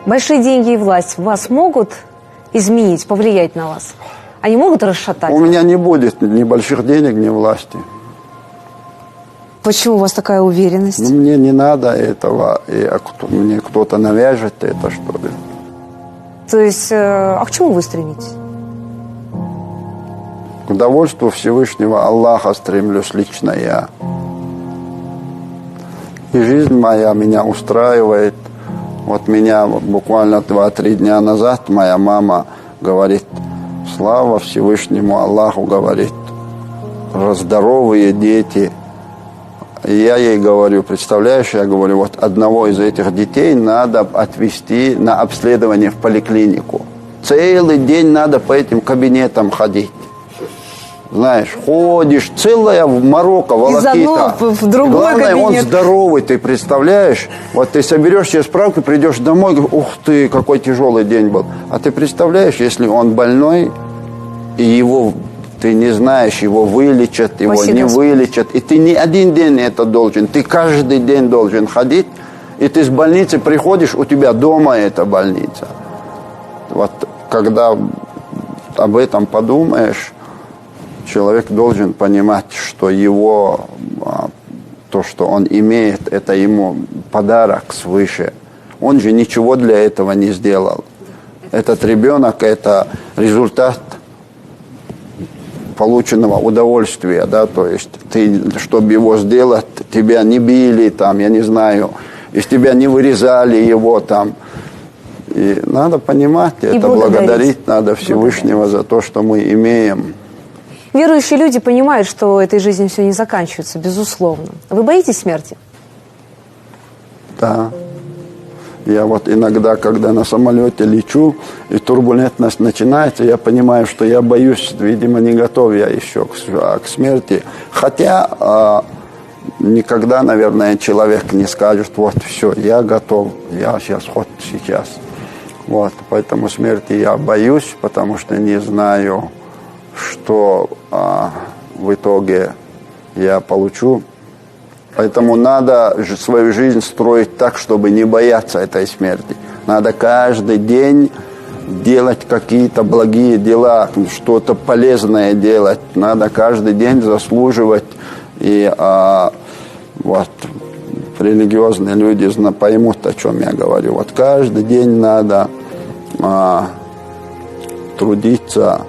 Большие деньги и власть вас могут изменить, повлиять на вас? Они могут расшатать? У меня не будет ни больших денег, ни власти. Почему у вас такая уверенность? Ну, мне не надо этого, мне кто-то навяжет это, что ли. То есть, а к чему вы стремитесь? К удовольствию Всевышнего Аллаха стремлюсь лично я. И жизнь моя меня устраивает. Вот меня буквально 2-3 дня назад моя мама говорит: слава Всевышнему Аллаху, говорит, здоровые дети. И я ей говорю, представляешь, я говорю, вот одного из этих детей надо отвезти на обследование в поликлинику. Целый день надо по этим кабинетам ходить. Знаешь, ходишь, целая в Марокко, волокита. Из одного в другой главное, кабинет. Он здоровый, ты представляешь? Вот ты соберешь себе справку, придешь домой, говоришь, ух ты, какой тяжелый день был. А ты представляешь, если он больной, и его, ты не знаешь, его вылечат, его Спасибо. не вылечат. И ты не один день это должен, ты каждый день должен ходить. И ты с больницы приходишь, у тебя дома эта больница. Вот когда об этом подумаешь, человек должен понимать, что его, то, что он имеет, это ему подарок свыше. Он же ничего для этого не сделал. Этот ребенок – это результат полученного удовольствия, да, то есть ты, чтобы его сделать, тебя не били, там, я не знаю, из тебя не вырезали его там. И надо понимать, и это благодарить надо Всевышнего за то, что мы имеем. Верующие люди понимают, что этой жизнью все не заканчивается, безусловно. Вы боитесь смерти? Да. Я вот иногда, когда на самолете лечу, и турбулентность начинается, я понимаю, что я боюсь, видимо, не готов я еще к смерти. Хотя никогда, наверное, человек не скажет, вот все, я готов, я сейчас, вот сейчас. Вот, поэтому смерти я боюсь, потому что не знаю, что в итоге я получу. Поэтому надо свою жизнь строить так, чтобы не бояться этой смерти. Надо каждый день делать какие-то благие дела, что-то полезное делать. Надо каждый день заслуживать. И вот религиозные люди поймут, о чем я говорю. Вот каждый день надо трудиться.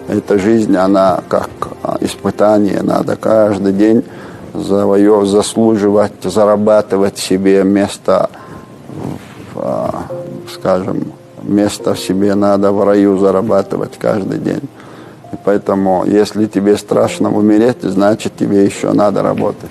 Эта жизнь, она как испытание. Надо каждый день заслуживать, зарабатывать себе место, скажем, место себе надо в раю зарабатывать каждый день. И поэтому, если тебе страшно умереть, значит, тебе еще надо работать.